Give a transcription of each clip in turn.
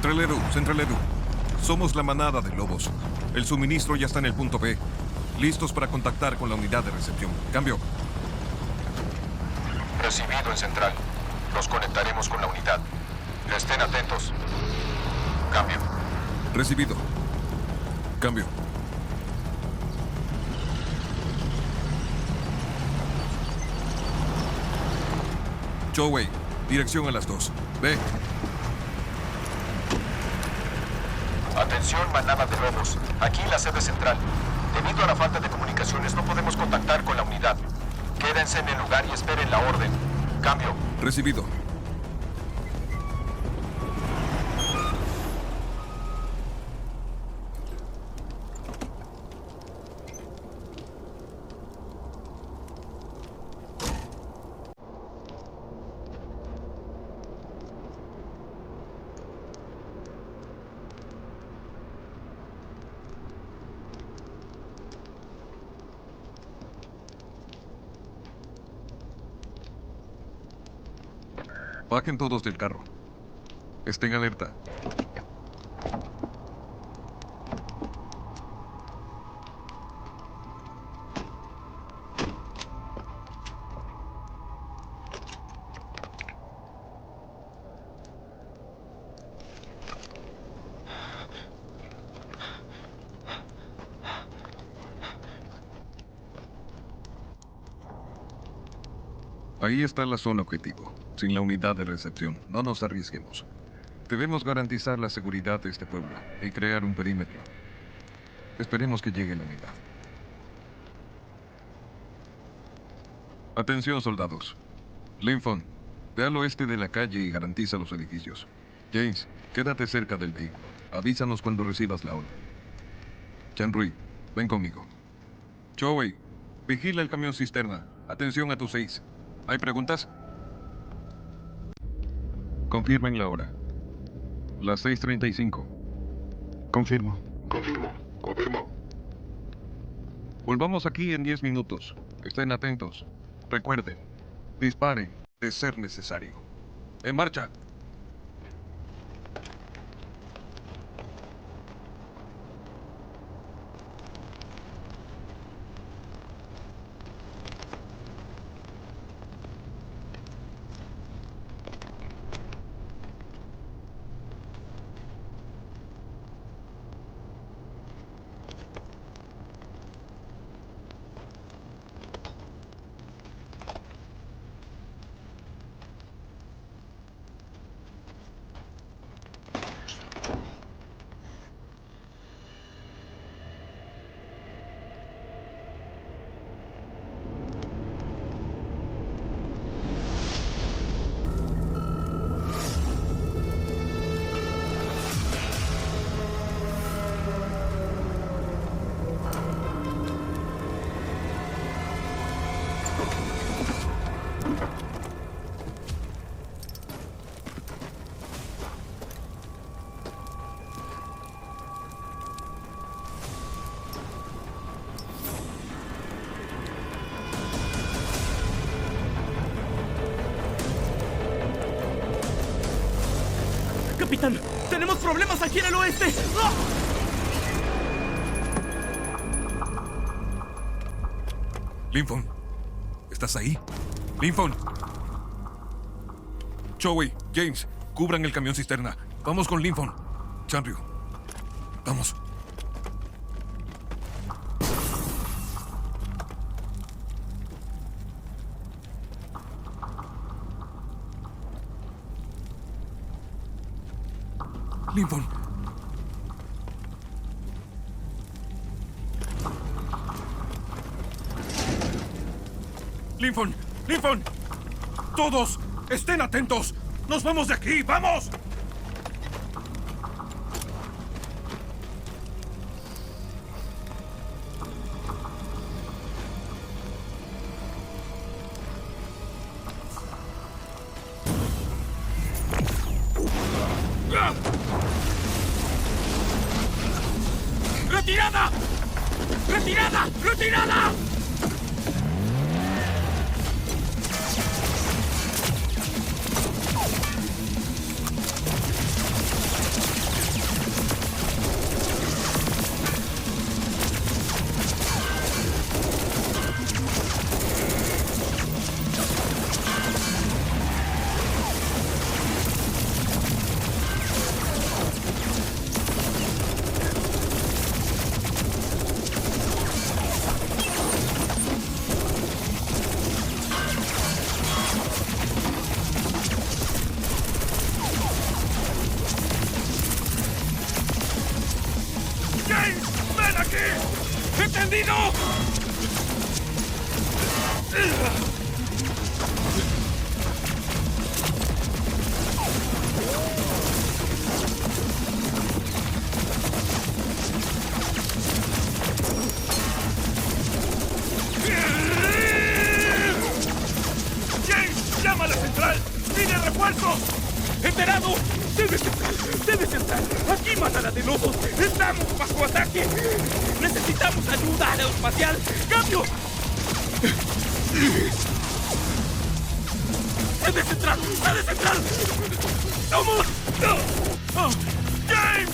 Central Edu. Somos la manada de lobos. El suministro ya está en el punto B. Listos para contactar con la unidad de recepción. Cambio. Recibido en Central. Los conectaremos con la unidad. Estén atentos. Cambio. Recibido. Cambio. Chowei, dirección a las 2. Ve. Atención, manada de lobos. Aquí la sede central. Debido a la falta de comunicaciones, no podemos contactar con la unidad. Quédense en el lugar y esperen la orden. Cambio. Recibido. Bajen todos del carro. Estén alerta. Ahí está la zona objetivo, sin la unidad de recepción. No nos arriesguemos. Debemos garantizar la seguridad de este pueblo y crear un perímetro. Esperemos que llegue la unidad. Atención, soldados. Lincoln, ve al oeste de la calle y garantiza los edificios. James, quédate cerca del vehículo. Avísanos cuando recibas la orden. Chanrui, ven conmigo. Chowei, vigila el camión cisterna. Atención a tus 6. ¿Hay preguntas? Confirmen la hora. Las 6:35. Confirmo. Confirmo. Volvamos aquí en 10 minutos. Estén atentos. Recuerden, disparen de ser necesario. ¡En marcha! ¡Capitán! ¡Tenemos problemas aquí en el oeste! ¡Ah! Lincoln, ¿estás ahí? Lincoln. Chowei, James, cubran el camión cisterna. Vamos con Lincoln. Chanryu, vamos. Lincoln. Lincoln. Lincoln. Todos, estén atentos. Nos vamos de aquí. ¡Vamos! ¡Retirada! ¡Retirada! ¡Retirada! ¡James! ¡Ven aquí! ¡Entendido! ¡James! ¡Llama a la central! ¡Pide refuerzos! ¡Enterado! Debes estar aquí, manada de lobos. Estamos bajo ataque. Necesitamos ayuda aeroespacial. ¡Cambio! ¡Sede central! ¡Sede central! ¡Vamos! ¡No! ¡James!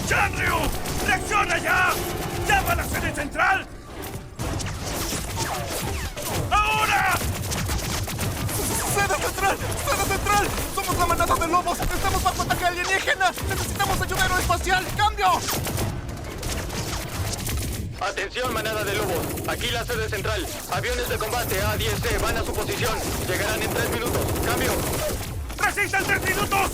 ¡Chanryu! ¡Reacciona ya! ¡Llama a la sede central! ¡Ahora! ¡Sede central! ¡Sede central! ¡Somos la manada de lobos! ¡Estamos bajo ataque alienígena! ¡Necesitamos ayuda aeroespacial! ¡Cambio! Atención, manada de lobos. Aquí la sede central. Aviones de combate A-10C van a su posición. Llegarán en 3 minutos. Cambio. ¡Resistan 3 minutos!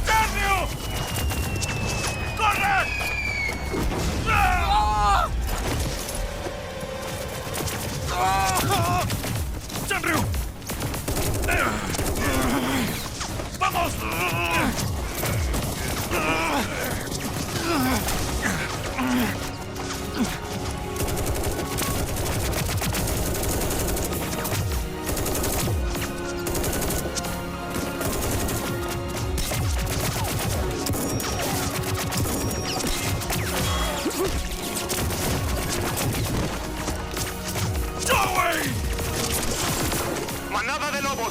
¡Chanryu! ¡Corre! ¡Chanryu! ¡Vamos!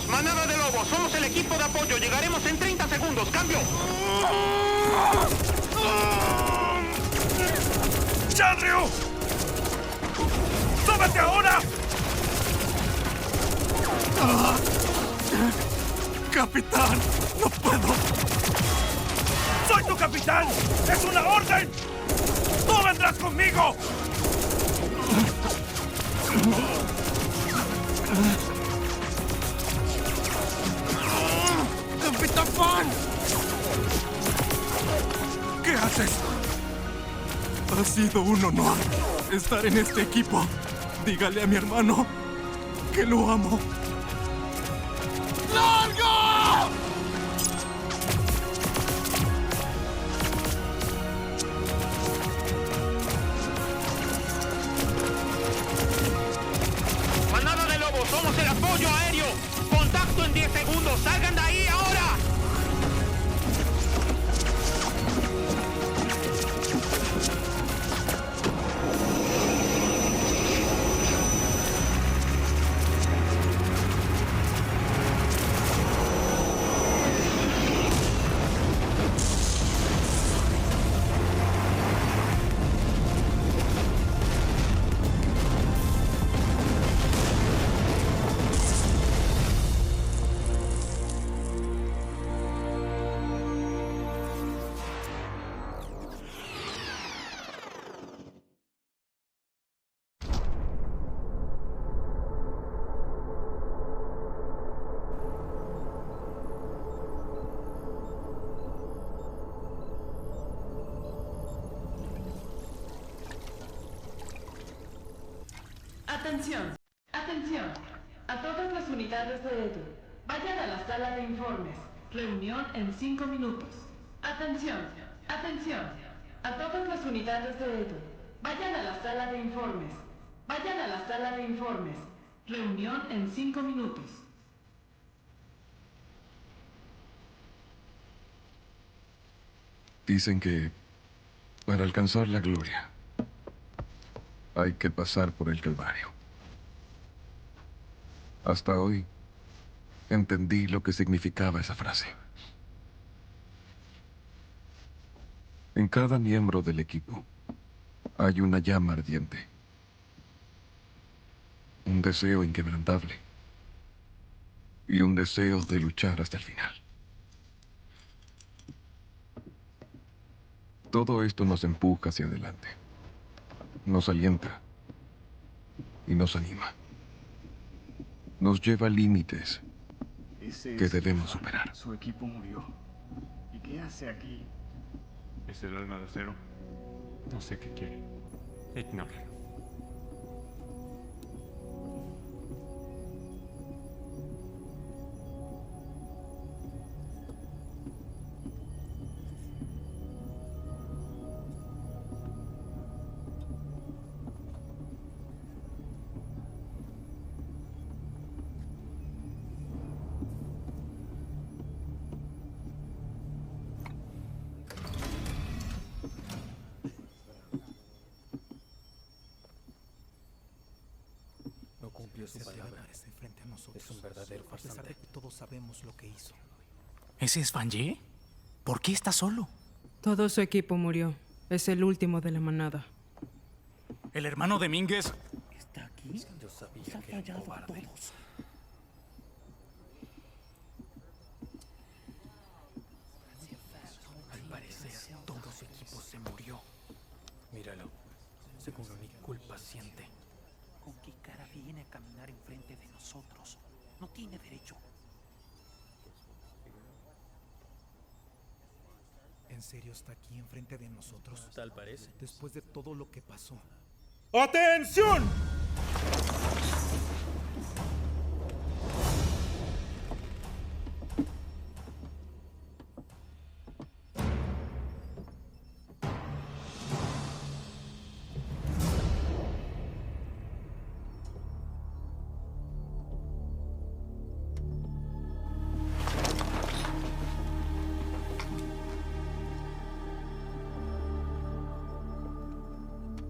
Manada de lobos, somos el equipo de apoyo. Llegaremos en 30 segundos. Cambio. ¡Chanryu! ¡Súbete ahora! ¡Capitán! ¡No puedo! ¡Soy tu capitán! ¡Es una orden! ¡Tú vendrás conmigo! ¡Capitán Fan! ¿Qué haces? Ha sido un honor estar en este equipo. Dígale a mi hermano que lo amo. ¡Largo! Manada de lobos, somos el apoyo aéreo. Contacto en 10 segundos. Salgan de ahí ahora. Atención, atención. A todas las unidades de EDU. Vayan a la sala de informes. Reunión en 5 minutos. Atención, atención. A todas las unidades de EDU. Vayan a la sala de informes. Vayan a la sala de informes. Reunión en 5 minutos. Dicen que para alcanzar la gloria hay que pasar por el Calvario. Hasta hoy entendí lo que significaba esa frase. En cada miembro del equipo hay una llama ardiente. un deseo inquebrantable y un deseo de luchar hasta el final. Todo esto nos empuja hacia adelante, nos alienta y nos anima. Nos lleva a límites que debemos superar. Su equipo murió. ¿Y qué hace aquí? Es el alma de acero. No sé qué quiere. Ignóralo. No cumplió su palabra. Frente a nosotros. Es un verdadero farsante. A pesar de que todos sabemos lo que hizo. ¿Ese es Fange? ¿Por qué está solo? Todo su equipo murió. Es el último de la manada. ¿El hermano de Mínguez? ¿Está aquí? Yo sabía que era un cobarde. Al parecer, todo su equipo se murió. Míralo. Seguro ni culpa siente. ¿Con qué cara viene a caminar enfrente de nosotros? No tiene derecho. ¿En serio está aquí enfrente de nosotros? Tal parece. Después de todo lo que pasó. ¡Atención!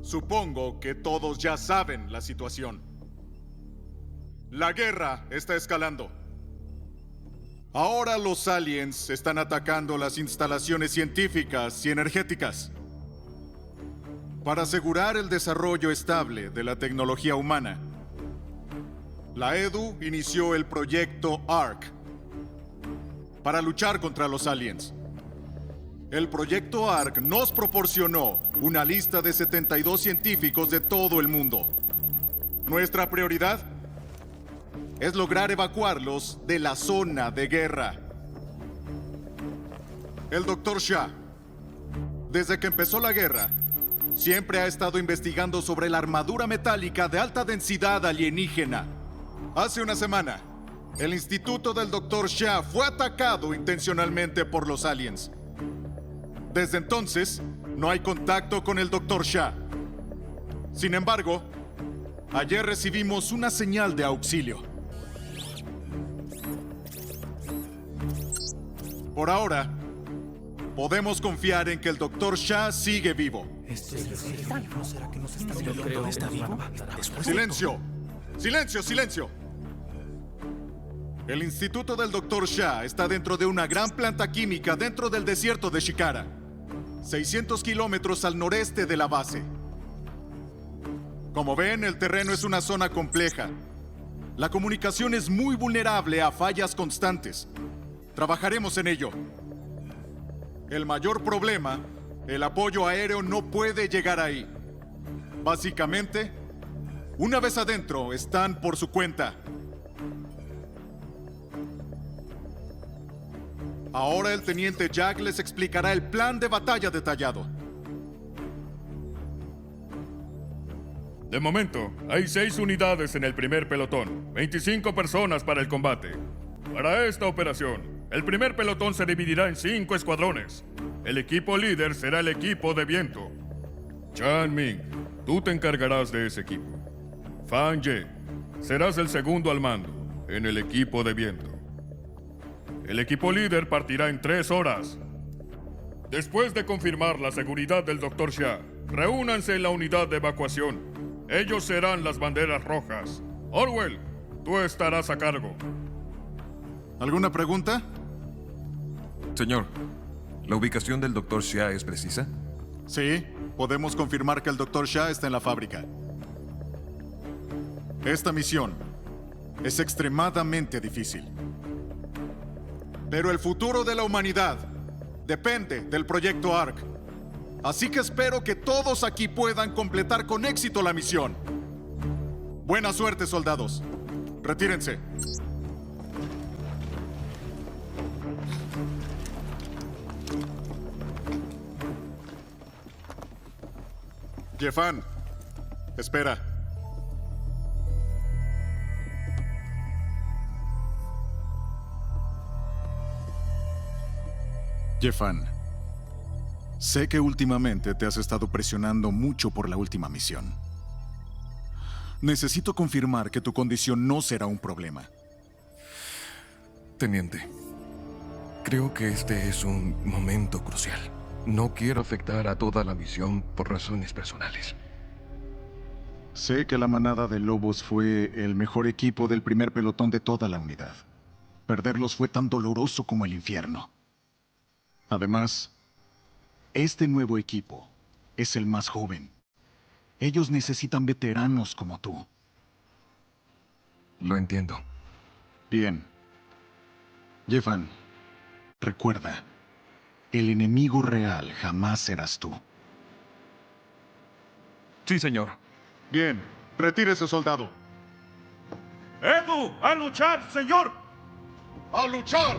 Supongo que todos ya saben la situación. La guerra está escalando. Ahora los aliens están atacando las instalaciones científicas y energéticas. Para asegurar el desarrollo estable de la tecnología humana, la EDU inició el proyecto ARC para luchar contra los aliens. El proyecto ARC nos proporcionó una lista de 72 científicos de todo el mundo. Nuestra prioridad es lograr evacuarlos de la zona de guerra. El Dr. Shah, desde que empezó la guerra, siempre ha estado investigando sobre la armadura metálica de alta densidad alienígena. Hace una semana, el instituto del Dr. Shah fue atacado intencionalmente por los aliens. Desde entonces, no hay contacto con el Dr. Shah. Sin embargo, ayer recibimos una señal de auxilio. Por ahora, podemos confiar en que el Dr. Shah sigue vivo. ¿Esto es serio? ¿No será que nos está Yo creo que está vivo. ¡Silencio! ¡Silencio, silencio! El instituto del Dr. Shah está dentro de una gran planta química dentro del desierto de Shikara, 600 kilómetros al noreste de la base. Como ven, el terreno es una zona compleja. La comunicación es muy vulnerable a fallas constantes. Trabajaremos en ello. El mayor problema, el apoyo aéreo no puede llegar ahí. Básicamente, una vez adentro, están por su cuenta. Ahora el teniente Jack les explicará el plan de batalla detallado. De momento, hay 6 unidades en el primer pelotón, 25 personas para el combate. Para esta operación, el primer pelotón se dividirá en 5 escuadrones. El equipo líder será el equipo de viento. Chan Ming, tú te encargarás de ese equipo. Fan Ye, serás el segundo al mando en el equipo de viento. El equipo líder partirá en 3 horas. Después de confirmar la seguridad del Dr. Shah, reúnanse en la unidad de evacuación. Ellos serán las banderas rojas. Orwell, tú estarás a cargo. ¿Alguna pregunta? Señor, ¿la ubicación del Dr. Shah es precisa? Sí, podemos confirmar que el Dr. Shah está en la fábrica. Esta misión es extremadamente difícil. Pero el futuro de la humanidad depende del proyecto ARC. Así que espero que todos aquí puedan completar con éxito la misión. Buena suerte, soldados. Retírense. Jeffan, espera. Jeffan, sé que últimamente te has estado presionando mucho por la última misión. Necesito confirmar que tu condición no será un problema. Teniente, creo que este es un momento crucial. No quiero afectar a toda la misión por razones personales. Sé que la manada de lobos fue el mejor equipo del primer pelotón de toda la unidad. Perderlos fue tan doloroso como el infierno. Además, este nuevo equipo es el más joven. Ellos necesitan veteranos como tú. Lo entiendo. Bien. Jeffan, recuerda, el enemigo real jamás serás tú. Sí, señor. Bien, retírese, soldado. ¡Edu! ¡A luchar, señor! ¡A luchar!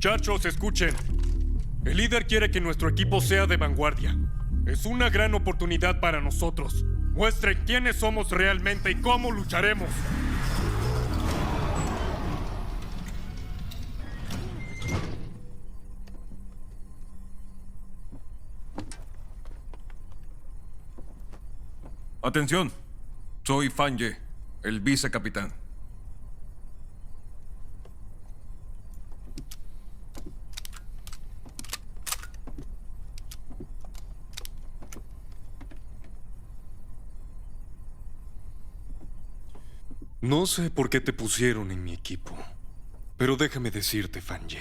Muchachos, escuchen. El líder quiere que nuestro equipo sea de vanguardia. Es una gran oportunidad para nosotros. Muestren quiénes somos realmente y cómo lucharemos. Atención. Soy Fanje, el vicecapitán. No sé por qué te pusieron en mi equipo, pero déjame decirte, Fanje,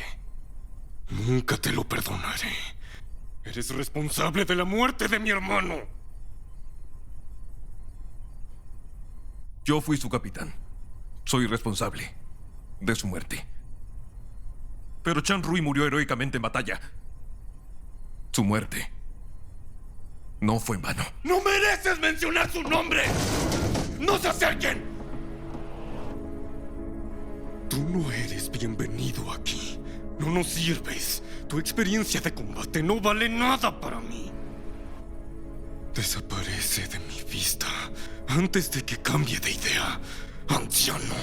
nunca te lo perdonaré. Eres responsable de la muerte de mi hermano. Yo fui su capitán. Soy responsable de su muerte. Pero Chan Rui murió heroicamente en batalla. Su muerte no fue en vano. ¡No mereces mencionar su nombre! ¡No se acerquen! Tú no eres bienvenido aquí. No nos sirves. Tu experiencia de combate no vale nada para mí. Desaparece de mi vista antes de que cambie de idea, anciano.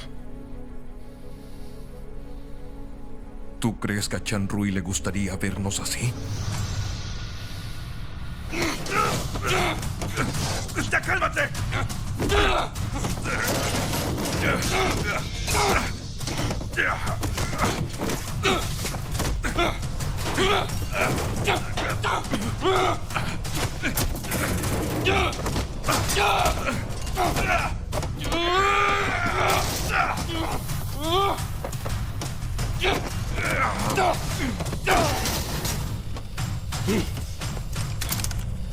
¿Tú crees que a Chan Rui le gustaría vernos así? ¡Ya cálmate!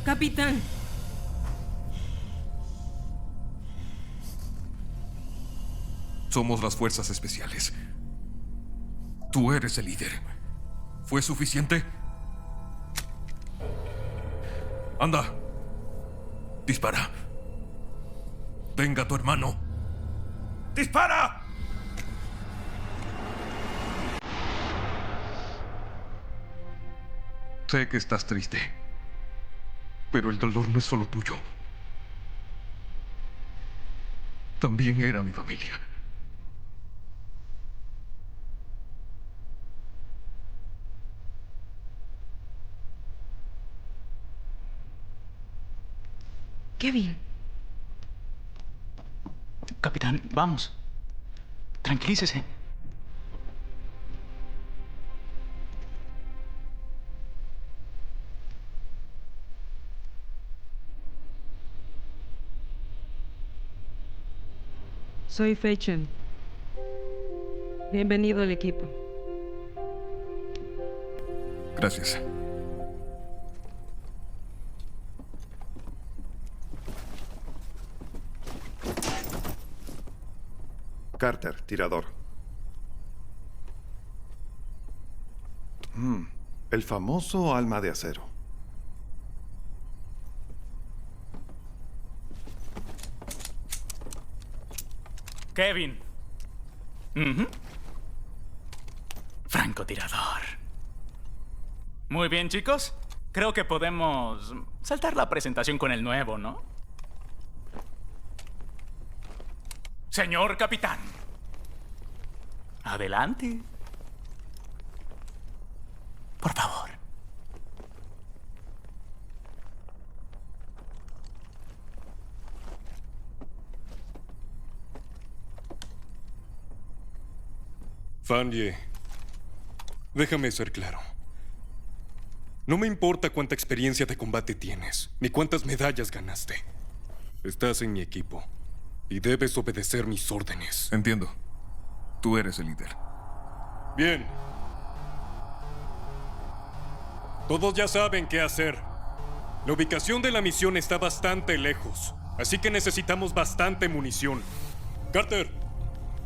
Capitán. Somos las fuerzas especiales. Tú eres el líder. ¿Fue suficiente? Anda. Dispara. Venga tu hermano. ¡Dispara! Sé que estás triste. Pero el dolor no es solo tuyo. También era mi familia. Kevin. Capitán, vamos. Tranquilícese. Soy Fei Chen. Bienvenido al equipo. Gracias. Carter, tirador. El famoso alma de acero. Kevin. Francotirador. Muy bien, chicos. Creo que podemos saltar la presentación con el nuevo, ¿no? Señor capitán. Adelante. Por favor. Fanye, déjame ser claro. No me importa cuánta experiencia de combate tienes, ni cuántas medallas ganaste. Estás en mi equipo y debes obedecer mis órdenes. Entiendo. Tú eres el líder. Bien. Todos ya saben qué hacer. La ubicación de la misión está bastante lejos, así que necesitamos bastante munición. Carter,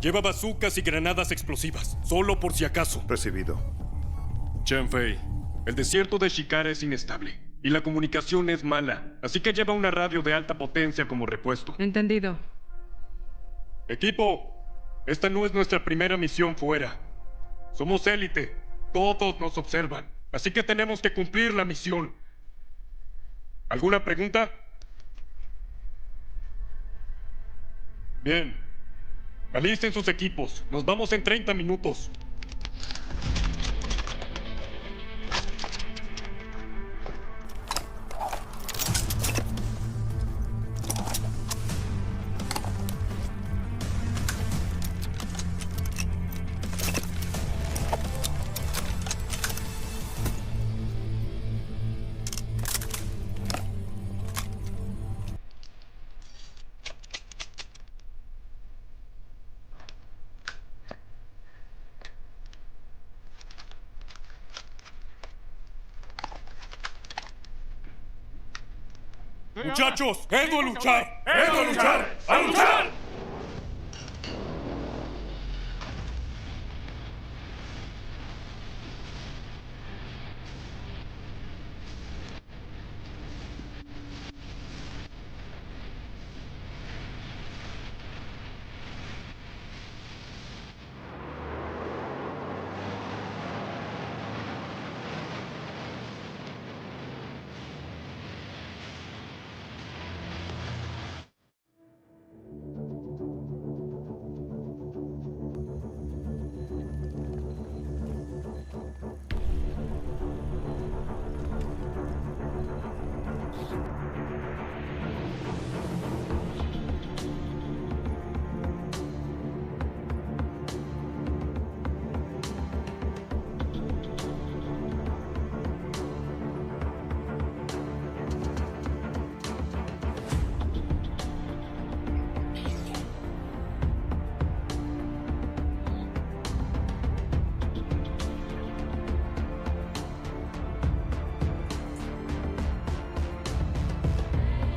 lleva bazucas y granadas explosivas, solo por si acaso. Recibido. Chen Fei, el desierto de Shikara es inestable y la comunicación es mala, así que lleva una radio de alta potencia como repuesto. Entendido. Equipo, esta no es nuestra primera misión fuera. Somos élite, todos nos observan, así que tenemos que cumplir la misión. ¿Alguna pregunta? Bien. Alisten sus equipos. Nos vamos en 30 minutos. ¡Muchachos! ¡Edu a luchar! ¡Edu a luchar! ¡A luchar!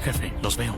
Jefe, los veo.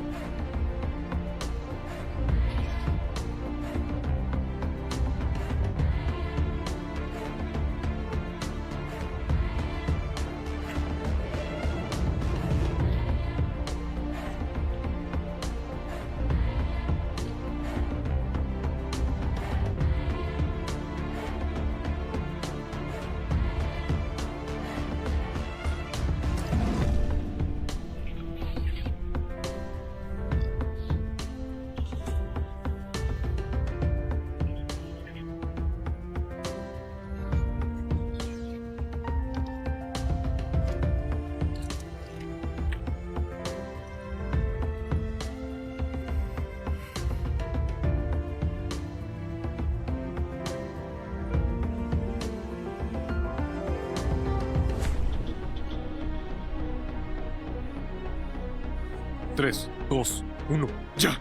Tres, dos, uno, ya.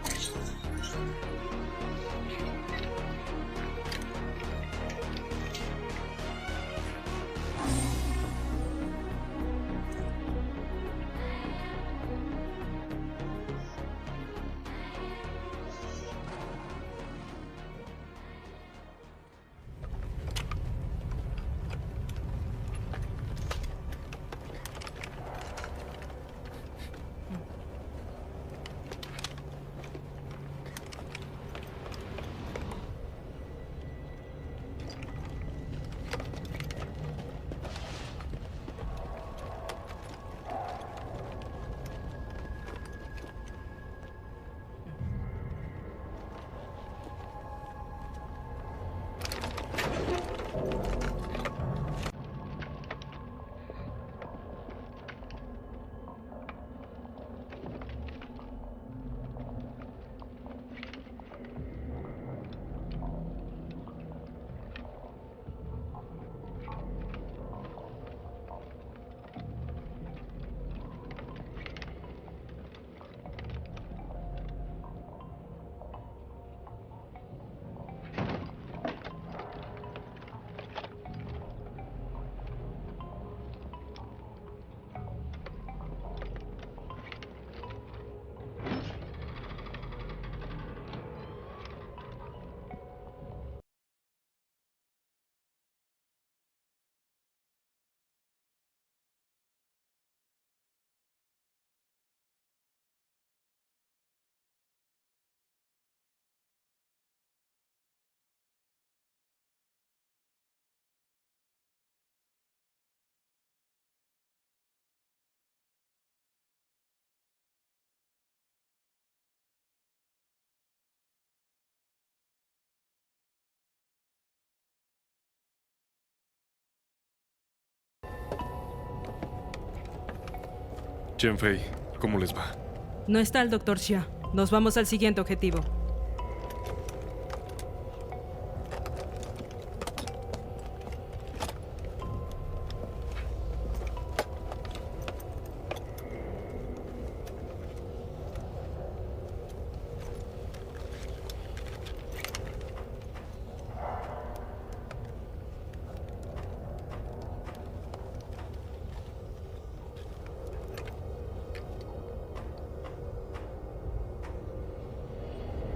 Chen Fei, ¿cómo les va? No está el Dr. Xia. Nos vamos al siguiente objetivo.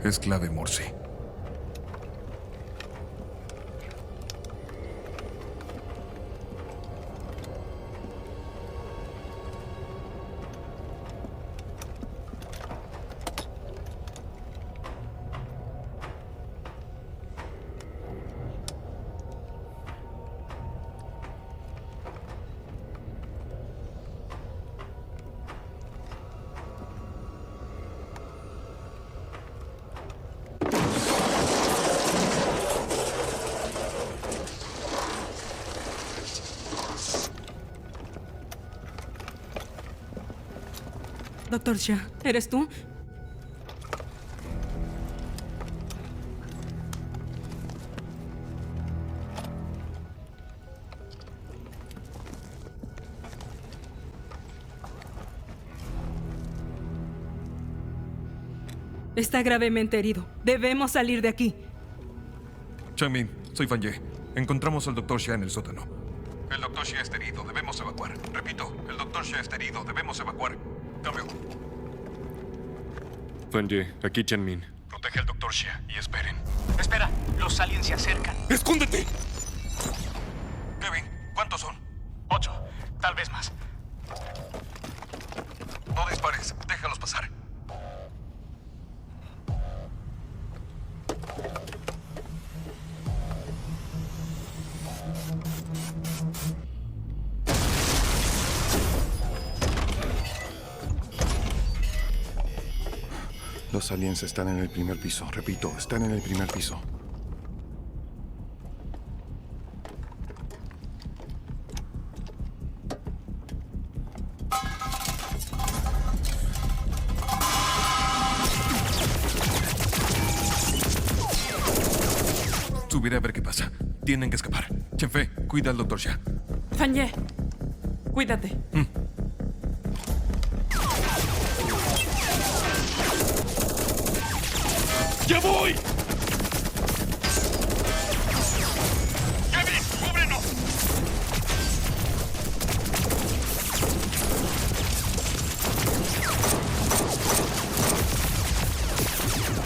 Es clave Morse. Dr. Xia, ¿eres tú? Está gravemente herido. Debemos salir de aquí. Changmin, soy Fan Ye. Encontramos al Dr. Xia en el sótano. El Dr. Xia está herido. Debemos evacuar. Repito, el Dr. Xia está herido. Debemos evacuar. Cambio. Fan Ye, aquí Chen Min. Protege al Dr. Xia y esperen. Espera, los aliens se acercan. ¡Escóndete! Kevin, ¿cuántos son? 8, tal vez más. No dispares. Déjalos pasar. Los aliens están en el primer piso. Repito, están en el primer piso. Subiré a ver qué pasa. Tienen que escapar. Chen Fei, cuida al Dr. Xia. Fan Ye, cuídate. ¡Ya voy! ¡Kevin, cúbrenos!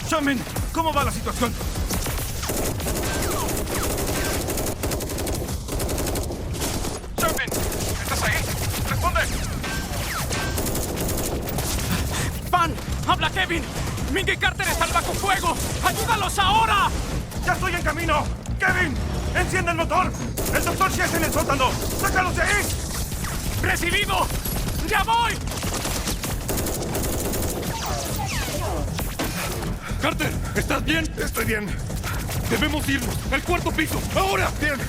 Shaman, ¿cómo va la situación? Shaman, ¿estás ahí? ¡Responde! ¡Van! ¡Habla Kevin! ¡Ming y Carter están bajo fuego! ¡Ayúdalos ahora! ¡Ya estoy en camino! ¡Kevin! ¡Enciende el motor! ¡El Dr. Xia está en el sótano! ¡Sácalos de ahí! ¡Recibido! ¡Ya voy! ¡Carter! ¿Estás bien? Estoy bien. Debemos irnos. ¡Al cuarto piso! ¡Ahora! Bien.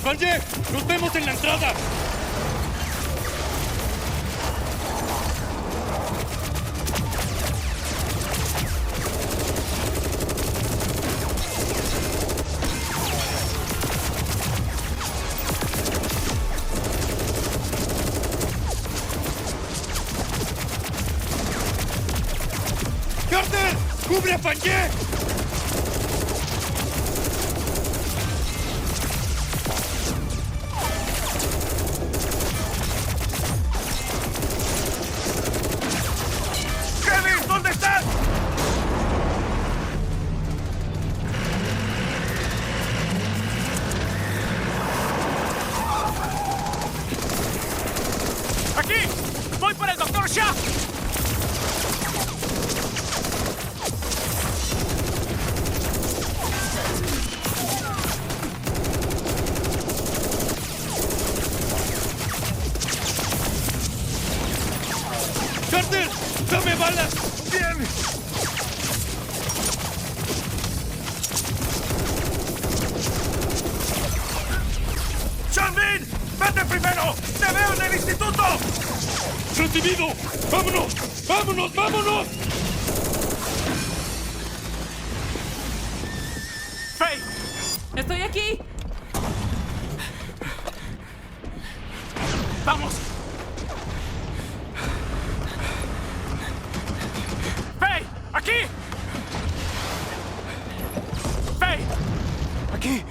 ¡Fan Ye! ¡Nos vemos en la entrada! ¡Carter! ¡Cubre a Fan Ye! ¡Kevin, ¿dónde estás? ¡Aquí! aquí! ¡Voy por el Dr. Shaft! ¡Carter! ¡Dame balas! ¡Bien! ¡Sean-Bin! ¡Vete primero! ¡Te veo en el instituto! ¡Recibido! ¡Vámonos! ¡Vámonos! ¡Vámonos! ¡Faye! ¡Estoy aquí! ¡Vamos! ¡Faye! ¡Aquí! ¡Faye! ¡Aquí!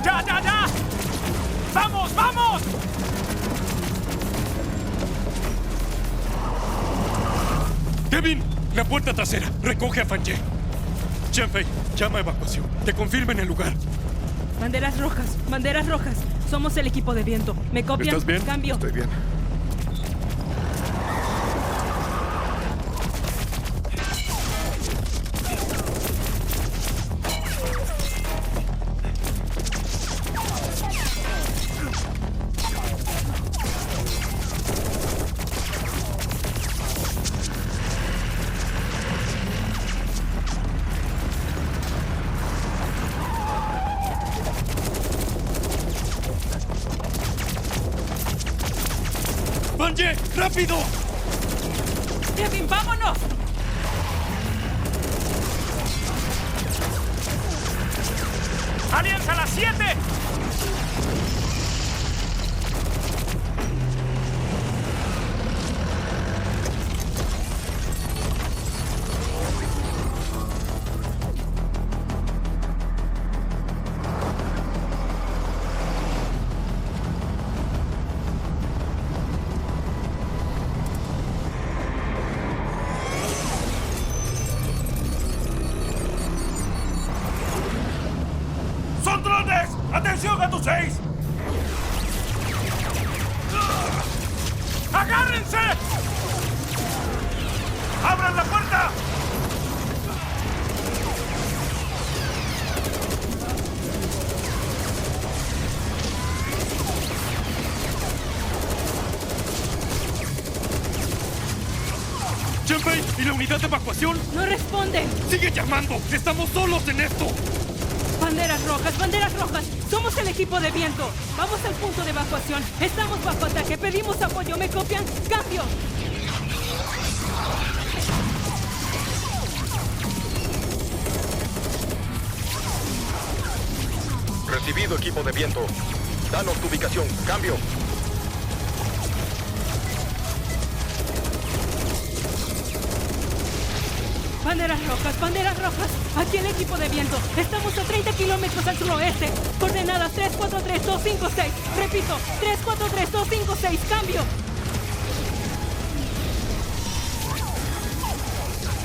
¡Ya, ya, ya! ¡Vamos, vamos! ¡Kevin! La puerta trasera. Recoge a Fange. Shenfei, llama a evacuación. Que confirmen el lugar. Banderas rojas, banderas rojas. Somos el equipo de viento. ¿Me copian? ¿Estás bien? Cambio. Estoy bien. ¡Fange! ¡Rápido! Kevin, vámonos. ¡Alianza a las 7! ¡Son drones! ¡Atención a tus 6! ¡Agárrense! ¡Abran la puerta! ¡Shenfei! ¿Y la unidad de evacuación? No responden. ¡Sigue llamando! ¡Estamos solos en esto! Banderas rojas, banderas rojas. Somos el equipo de viento. Vamos al punto de evacuación. Estamos bajo ataque. Pedimos apoyo. ¿Me copian? Cambio. Recibido, equipo de viento. Danos tu ubicación. Cambio. Banderas rojas, banderas rojas. Aquí el equipo de viento. Estamos a 30 kilómetros al suroeste. Coordenadas 343-256. Repito, 343-256. Cambio.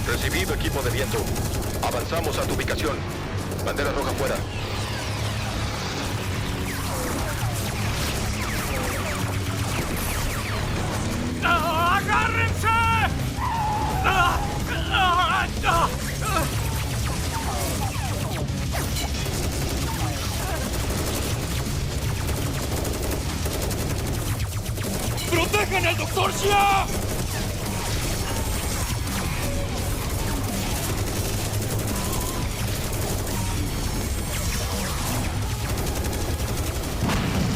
Recibido, equipo de viento. Avanzamos a tu ubicación. Bandera roja fuera. ¡Agárrense! ¡Protejan al Dr. Xia!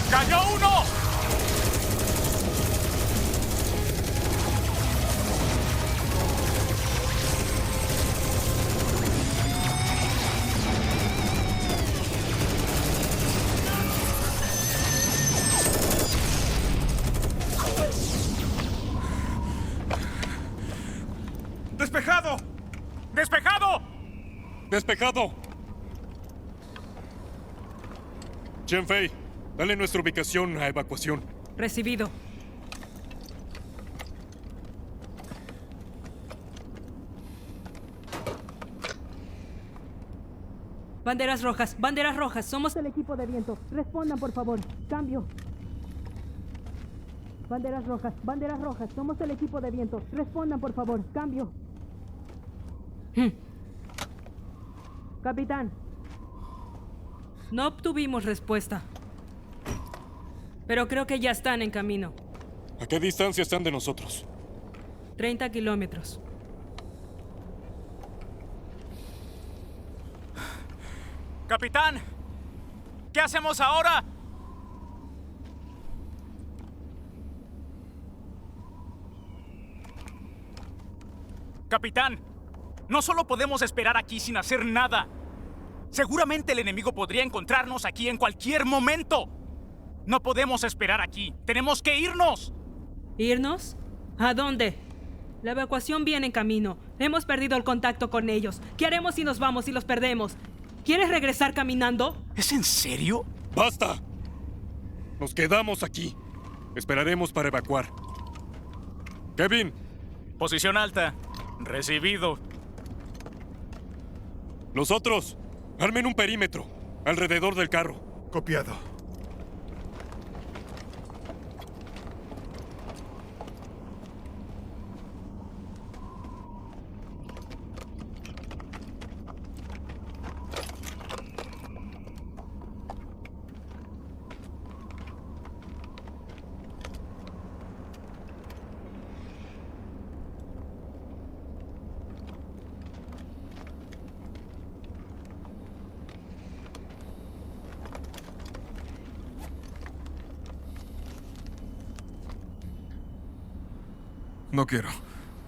¡Cayó uno! ¡Despejado! Shenfei, dale nuestra ubicación a evacuación. Recibido. Banderas rojas, somos el equipo de viento. Respondan, por favor. Cambio. Banderas rojas, somos el equipo de viento. Respondan, por favor. Cambio. Capitán. No obtuvimos respuesta. Pero creo que ya están en camino. ¿A qué distancia están de nosotros? 30 kilómetros. Capitán, ¿qué hacemos ahora? Capitán, no solo podemos esperar aquí sin hacer nada. Seguramente el enemigo podría encontrarnos aquí en cualquier momento. No podemos esperar aquí. Tenemos que irnos. ¿Irnos? ¿A dónde? La evacuación viene en camino. Hemos perdido el contacto con ellos. ¿Qué haremos si nos vamos y los perdemos? ¿Quieres regresar caminando? ¿Es en serio? ¡Basta! Nos quedamos aquí. Esperaremos para evacuar. Kevin. Posición alta. Recibido. Los otros, armen un perímetro alrededor del carro. Copiado. No quiero.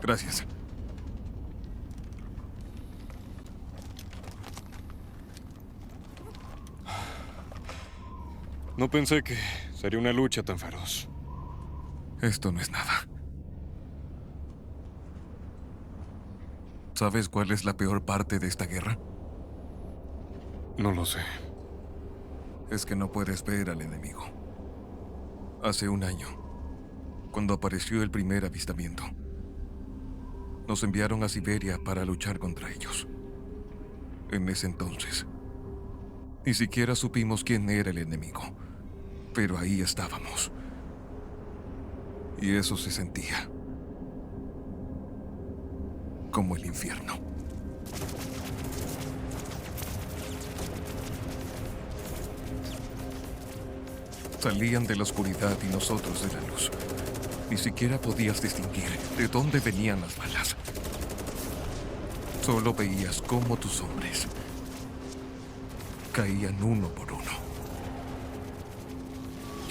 Gracias. No pensé que sería una lucha tan feroz. Esto no es nada. ¿Sabes cuál es la peor parte de esta guerra? No lo sé. Es que no puedes ver al enemigo. Hace un año, cuando apareció el primer avistamiento, nos enviaron a Siberia para luchar contra ellos. En ese entonces, ni siquiera supimos quién era el enemigo, pero ahí estábamos. Y eso se sentía como el infierno. Salían de la oscuridad y nosotros de la luz. Ni siquiera podías distinguir de dónde venían las balas. Solo veías cómo tus hombres caían uno por uno.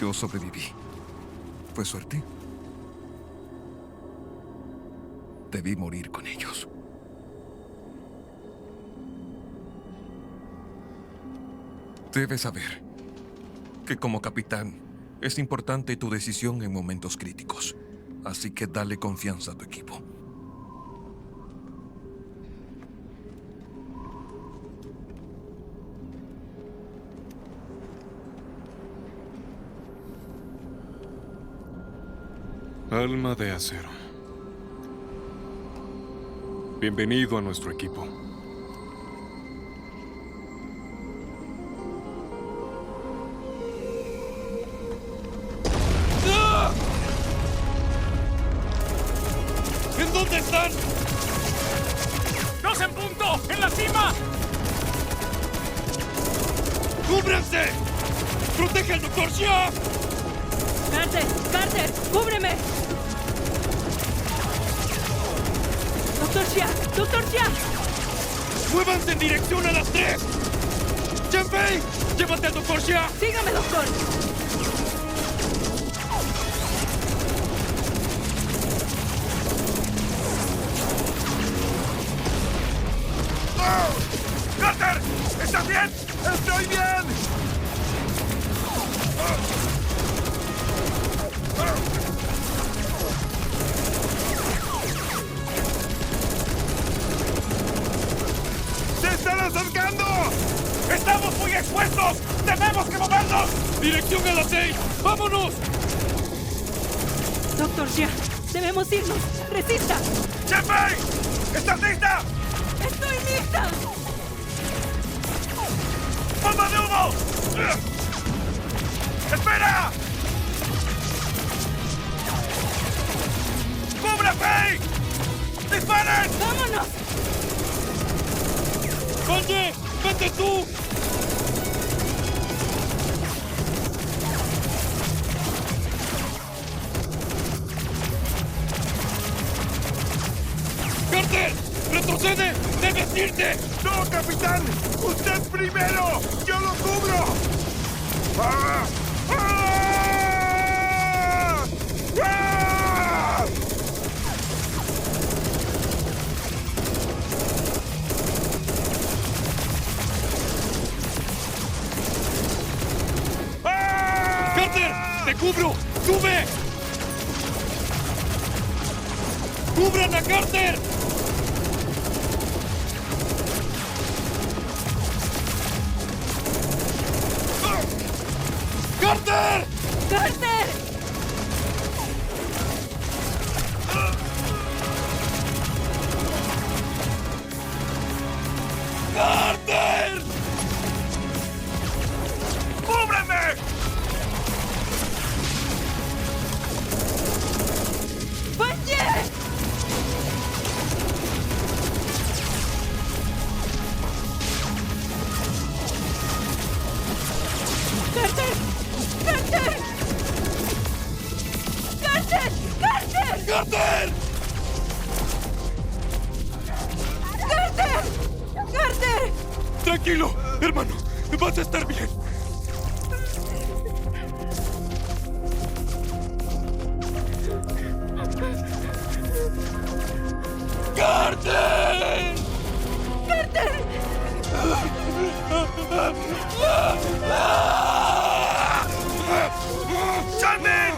Yo sobreviví. ¿Fue suerte? Debí morir con ellos. Debes saber que como capitán es importante tu decisión en momentos críticos. Así que dale confianza a tu equipo. Alma de acero. Bienvenido a nuestro equipo. ¿En dónde están? ¡Dos en punto! ¡En la cima! ¡Cúbranse! ¡Protege al Dr. Xia! ¡Carter! ¡Cúbreme! ¡Dr. Xia! ¡Muévanse en dirección a las 3! ¡Shenfei! ¡Llévate al Dr. Xia! ¡Sígame, doctor! ¡Carter! ¿Estás bien? ¡Estoy bien! ¡Se están ¡Dirección a las 6! ¡Vámonos! Doctor Xia, debemos irnos. ¡Resista! ¡Shenpei! ¿Estás lista? ¡Estoy lista! ¡Bomba de humo! ¡Espera! ¡Cobra Fei! ¡Disparen! ¡Vámonos! ¡Oye! ¡Vete tú! ¡Carter! ¡Retrocede! ¡Debes irte! ¡No, capitán! ¡Usted primero! ¡Yo lo cubro! ¡Ah! ¡Ah! ¡Ah! ¡Carter! ¡Te cubro! ¡Sube! ¡Cubran a Carter! ¡Carter! ¡Carter! ¡Carter! ¡Cúbreme! ¡Vaya! ¡Carter! ¡Carter! ¡Carter! ¡Carter! ¡Carter! ¡Carter! ¡Carter! Tranquilo, hermano. Vas a estar bien. ¡Carter! ¡Carter! ¡Shannon!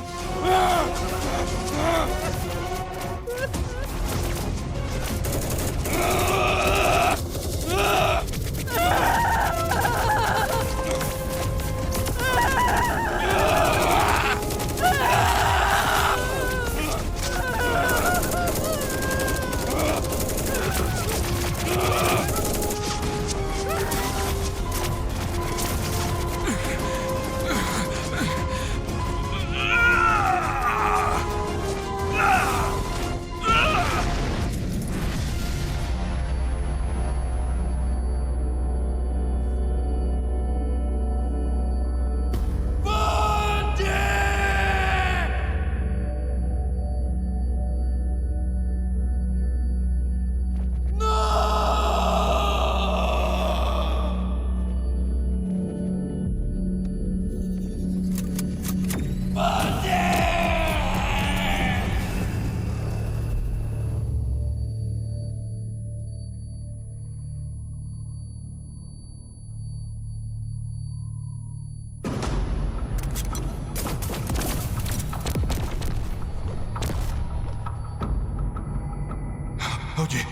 Oye,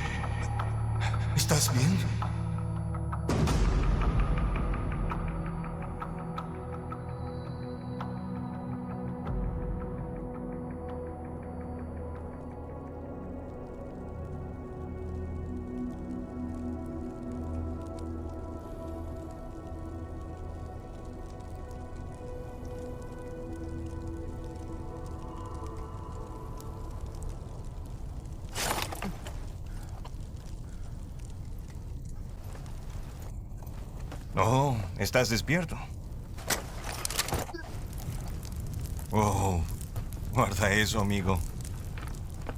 ¿estás bien? Oh, estás despierto. Oh, guarda eso, amigo.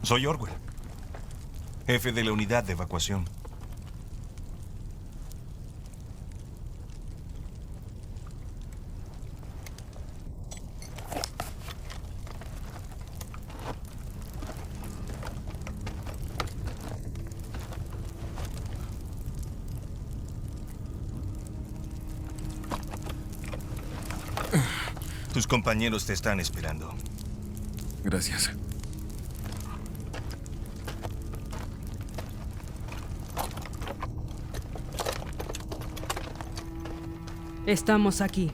Soy Orwell, jefe de la unidad de evacuación. Tus compañeros te están esperando. Gracias. Estamos aquí.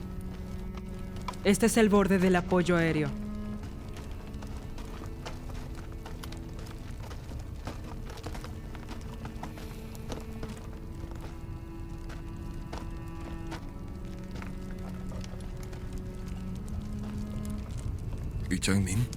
Este es el borde del apoyo aéreo. ¿Y Changmin?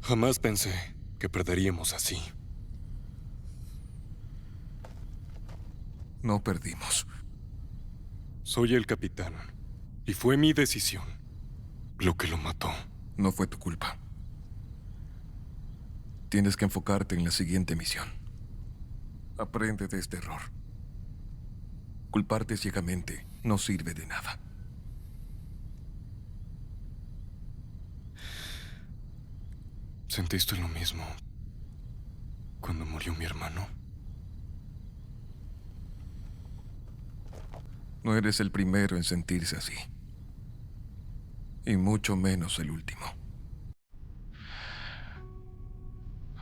Jamás pensé que perderíamos así. No perdimos. Soy el capitán. Y fue mi decisión lo que lo mató. No fue tu culpa. Tienes que enfocarte en la siguiente misión. Aprende de este error. Culparte ciegamente no sirve de nada. ¿Sentiste lo mismo cuando murió mi hermano? No eres el primero en sentirse así. Y mucho menos el último.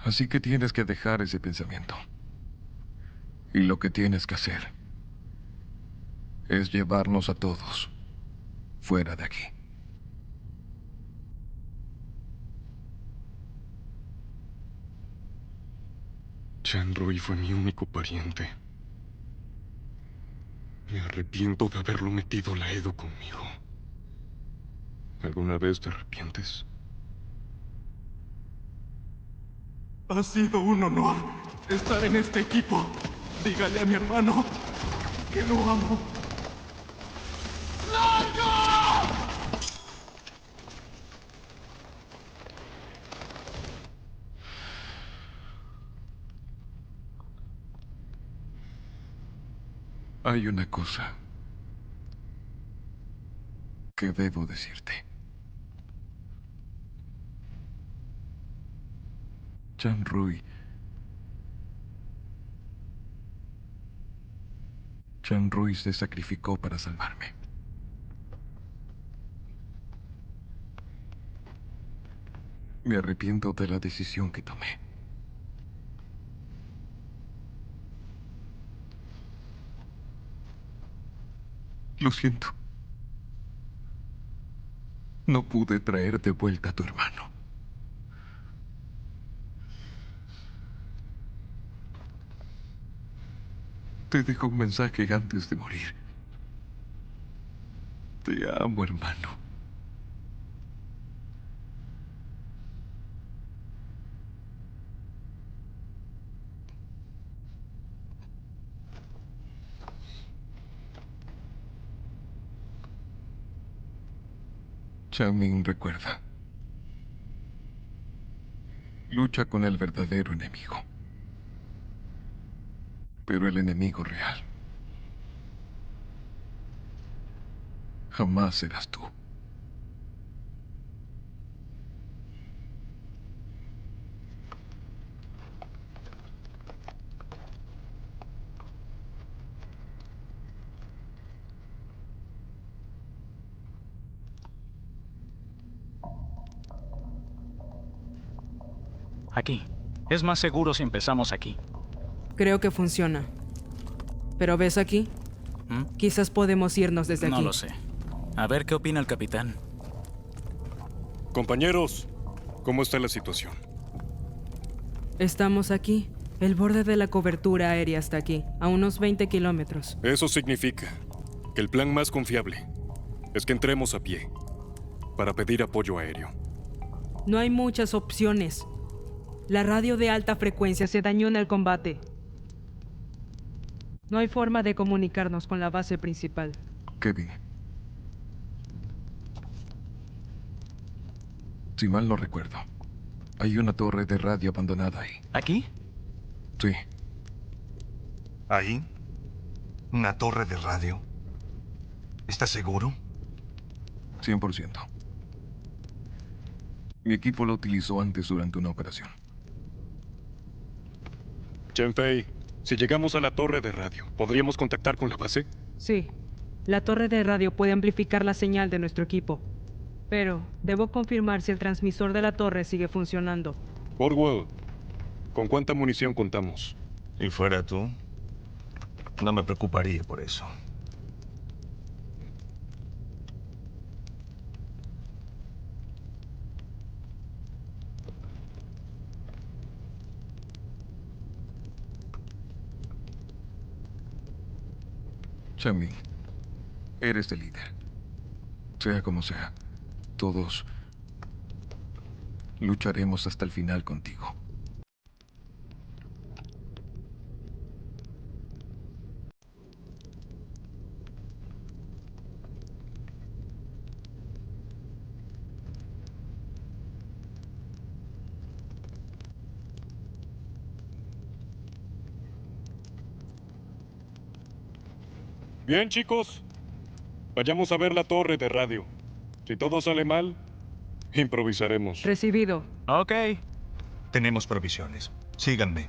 Así que tienes que dejar ese pensamiento. Y lo que tienes que hacer es llevarnos a todos fuera de aquí. Chan-Rui fue mi único pariente. Me arrepiento de haberlo metido la Edo conmigo. ¿Alguna vez te arrepientes? Ha sido un honor estar en este equipo. Dígale a mi hermano que lo amo. ¡Largo! Hay una cosa que debo decirte. Chan-Rui. Chan-Rui se sacrificó para salvarme. Me arrepiento de la decisión que tomé. Lo siento. No pude traer de vuelta a tu hermano. Te dejo un mensaje antes de morir. Te amo, hermano. Changmin, recuerda. Lucha con el verdadero enemigo. Pero el enemigo real jamás serás tú. Aquí. Es más seguro si empezamos aquí. Creo que funciona. Pero ¿ves aquí? Quizás podemos irnos desde aquí. No lo sé. A ver qué opina el capitán. Compañeros, ¿cómo está la situación? Estamos aquí. El borde de la cobertura aérea está aquí, a unos 20 kilómetros. Eso significa que el plan más confiable es que entremos a pie para pedir apoyo aéreo. No hay muchas opciones. La radio de alta frecuencia se dañó en el combate. No hay forma de comunicarnos con la base principal. Kevin. Si mal no recuerdo, hay una torre de radio abandonada ahí. ¿Aquí? Sí. ¿Ahí? ¿Una torre de radio? ¿Estás seguro? 100%. Mi equipo lo utilizó antes durante una operación. Chen-Fei, si llegamos a la torre de radio, ¿podríamos contactar con la base? Sí. La torre de radio puede amplificar la señal de nuestro equipo. Pero debo confirmar si el transmisor de la torre sigue funcionando. Orwell, ¿con cuánta munición contamos? Si fuera tú, no me preocuparía por eso. Changmin, eres el líder. Sea como sea, todos lucharemos hasta el final contigo. Bien, chicos. Vayamos a ver la torre de radio. Si todo sale mal, improvisaremos. Recibido. Ok. Tenemos provisiones. Síganme.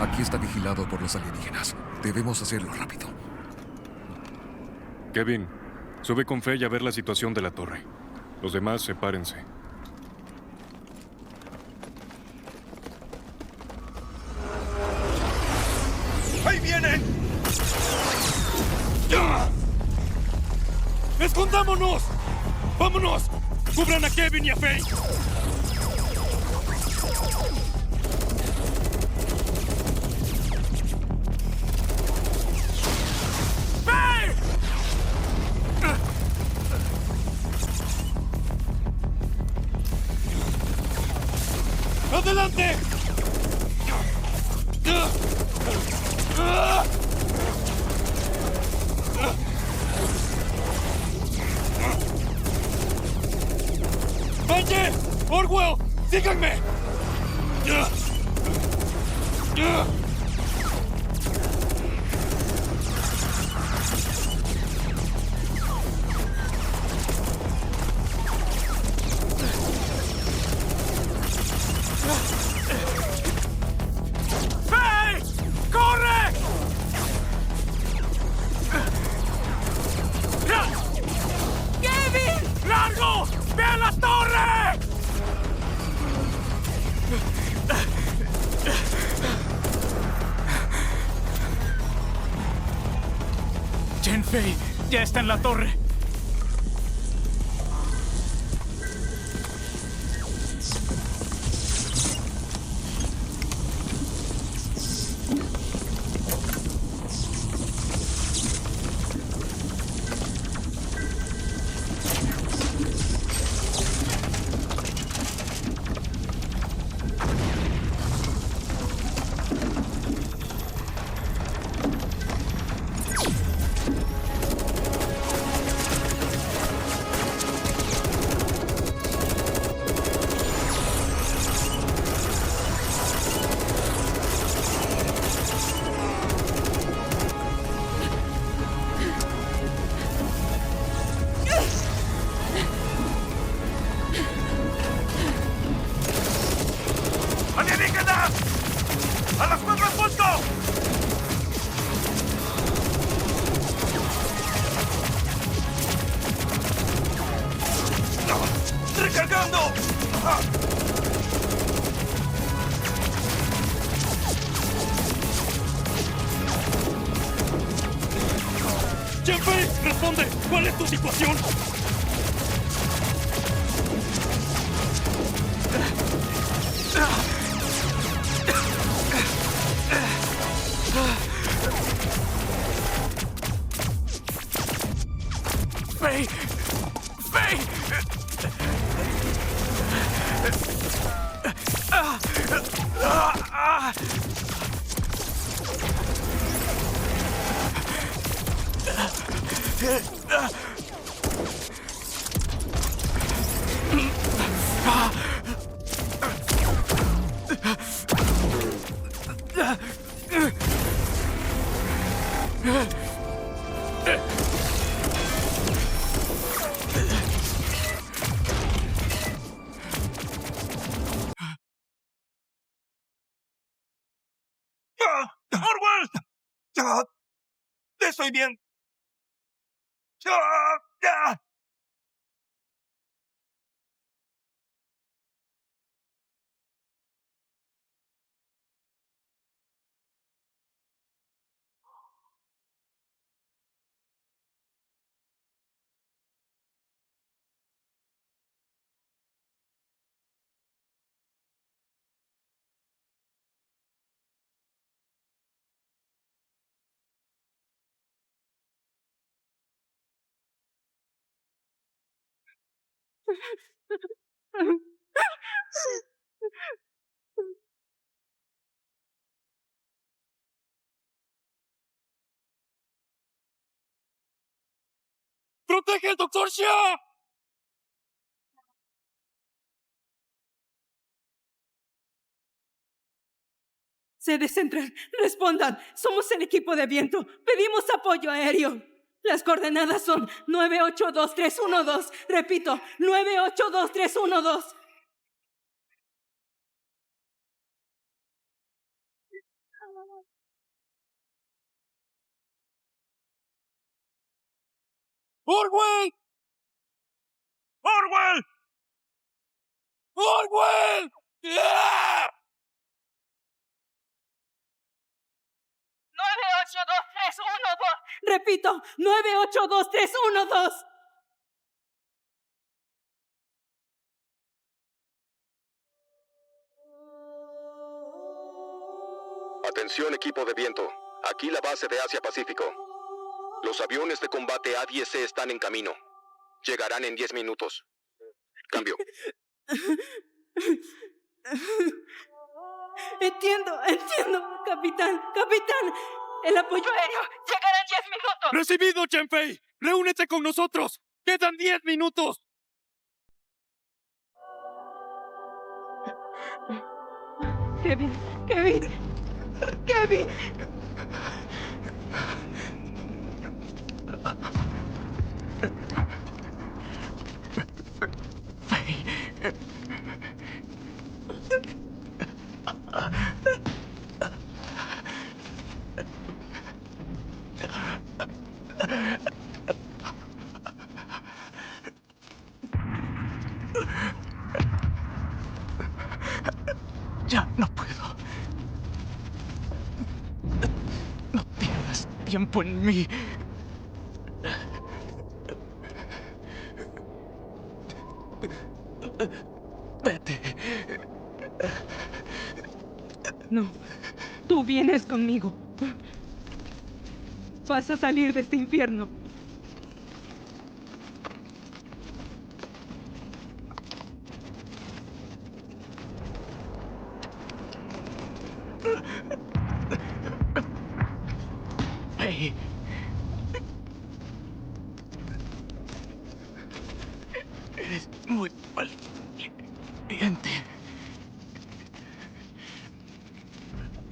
Aquí está vigilado por los alienígenas. Debemos hacerlo rápido. Kevin, sube con Fei a ver la situación de la torre. Los demás, sepárense. ¡Ahí vienen! ¡Ya! ¡Escondámonos! ¡Vámonos! ¡Cubran a Kevin y a Fei! ¡Adelante! ¡Valle! ¡Orwell! ¡Síganme! ¡Fei! ¡Corre! ¡Kevin! ¡Largo! ¡Ve a la torre! Chen-Fei ya está en la torre. ¡A las 4 en punto! ¡Recargando! ¡Chen-Fei! ¡Responde! ¿Cuál es tu situación? ¡Fei! ¡Fei! ¡Orwell! ¡Estoy bien! ¡Protege al Dr. Xia! Sede central, respondan. Somos el equipo de viento. Pedimos apoyo aéreo. Las coordenadas son 982312. Repito, 982312. ¡Orwell! ¡Orwell! ¡Orwell! ¡Ah! 982312. Repito, 982312. Atención, equipo de viento. Aquí la base de Asia-Pacífico. Los aviones de combate A-10C están en camino. Llegarán en 10 minutos. Cambio. Entiendo, capitán. El apoyo aéreo llegará en 10 minutos. ¡Recibido, Chen-Fei! ¡Reúnete con nosotros! ¡Quedan 10 minutos! Kevin. Ya no puedo. No pierdas tiempo en mí. Vete. No, tú vienes conmigo. Vas a salir de este infierno. Hey. Eres muy valiente.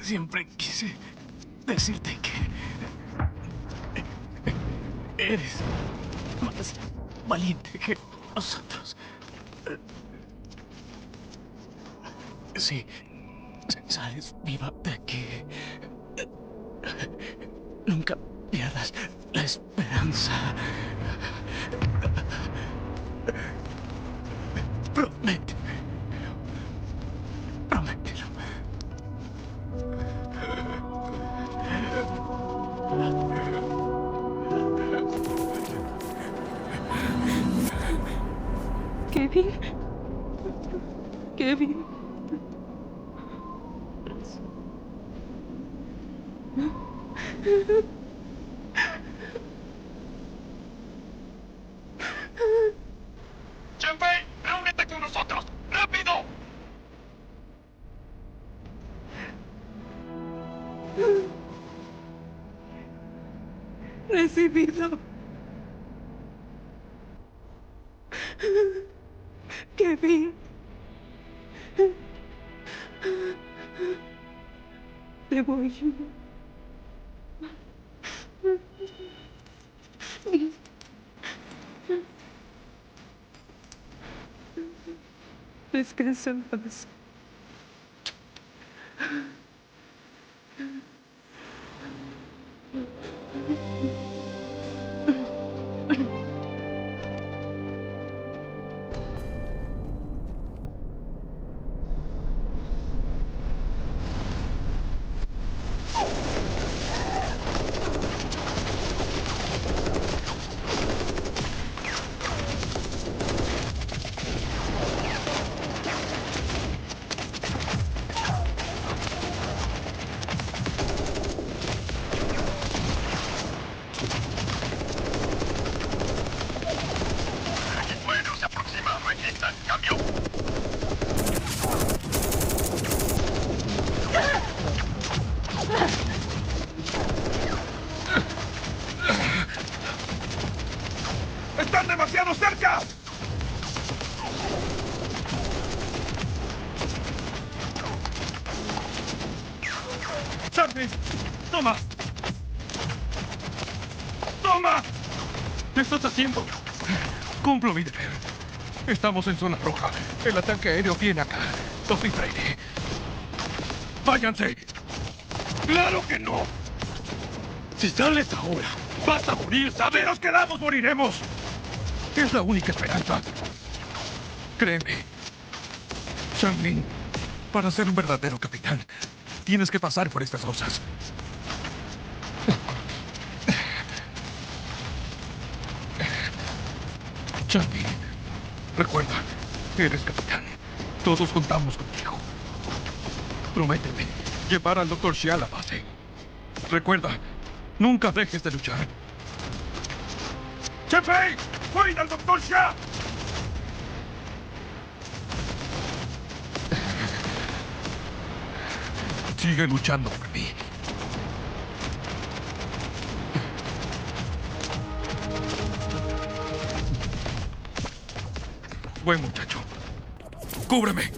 Siempre quise decirte que eres más valiente que nosotros. Sí, Sales viva de aquí. Nunca pierdas la esperanza. Prométeme. Promételo. Kevin. Kevin. ¡Shenpei! ¡Reúnete con nosotros! ¡Rápido! Recibido. Kevin. Te voy. Descansa en paz. ¡Están demasiado cerca! ¡Charlie! ¡Toma! ¡Toma! ¿Qué estás haciendo? Cumplo mi deber. Estamos en zona roja. El ataque aéreo viene acá. Duffy Brady. ¡Váyanse! ¡Claro que no! Si sales ahora, vas a morir, ¿sabes? Si nos quedamos, moriremos. Es la única esperanza. Créeme. Shang-Min, para ser un verdadero capitán, tienes que pasar por estas cosas. Shang-Min, recuerda, eres capitán. Todos contamos contigo. Prométeme llevar al Dr. Xia a la base. Recuerda, nunca dejes de luchar. ¡Shenpei! ¡Cuida al Dr. Xia! Sigue luchando por mí. Buen muchacho. ¡Cúbreme!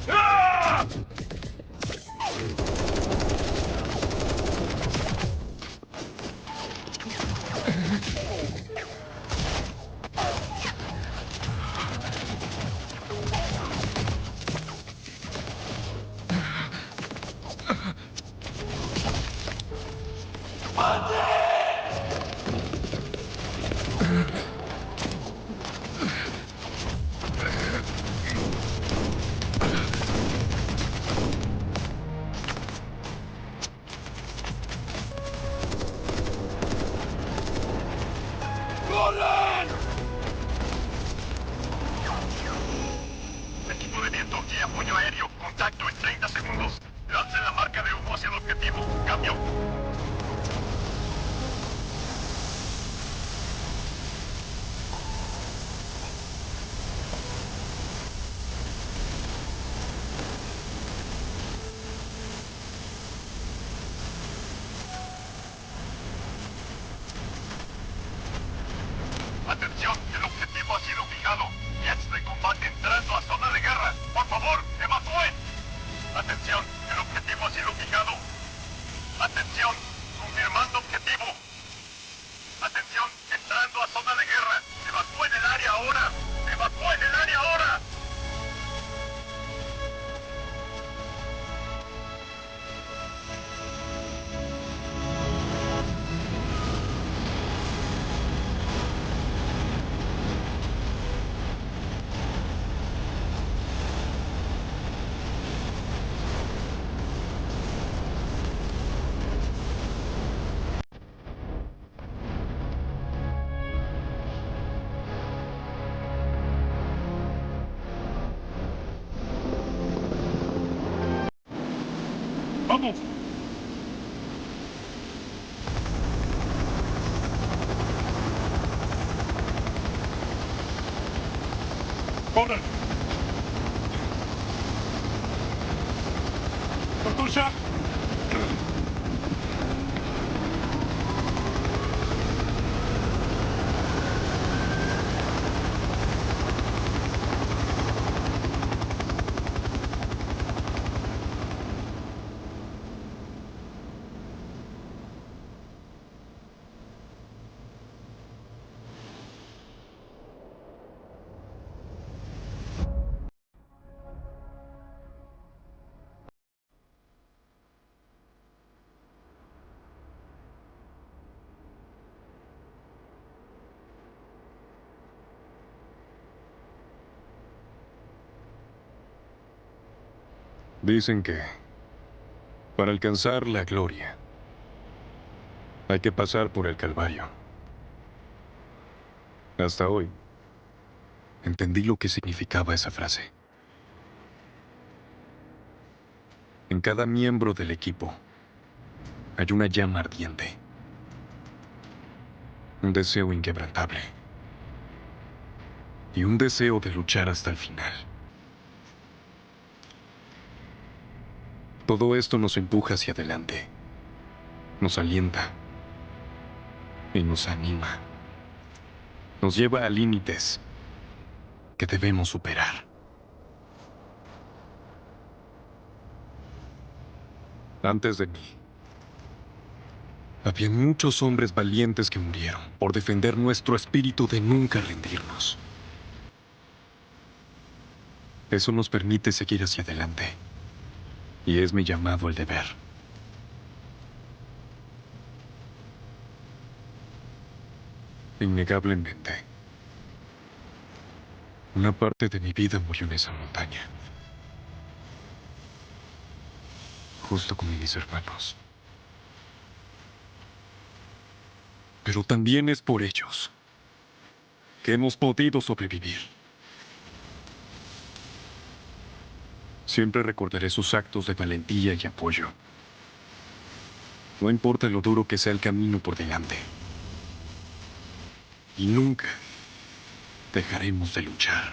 ¡Ah! ¡Corran! Equipo de viento y apoyo aéreo. Contacto en 30 segundos. Lance la marca de humo hacia el objetivo. Cambio. Atención, el objetivo ha sido fijado. Jets de combate entrando a zona de guerra. Por favor, evacúen. Atención, el objetivo ha sido fijado. Atención, ¡Vamos! ¡Corran! ¡Doctor Shack! Dicen que para alcanzar la gloria hay que pasar por el Calvario. Hasta hoy entendí lo que significaba esa frase. En cada miembro del equipo hay una llama ardiente, un deseo inquebrantable y un deseo de luchar hasta el final. Todo esto nos empuja hacia adelante, nos alienta y nos anima. Nos lleva a límites que debemos superar. Antes de mí, había muchos hombres valientes que murieron por defender nuestro espíritu de nunca rendirnos. Eso nos permite seguir hacia adelante. Y es mi llamado el deber. Innegablemente, una parte de mi vida murió en esa montaña. Justo como mis hermanos. Pero también es por ellos que hemos podido sobrevivir. Siempre recordaré sus actos de valentía y apoyo. No importa lo duro que sea el camino por delante. Y nunca dejaremos de luchar.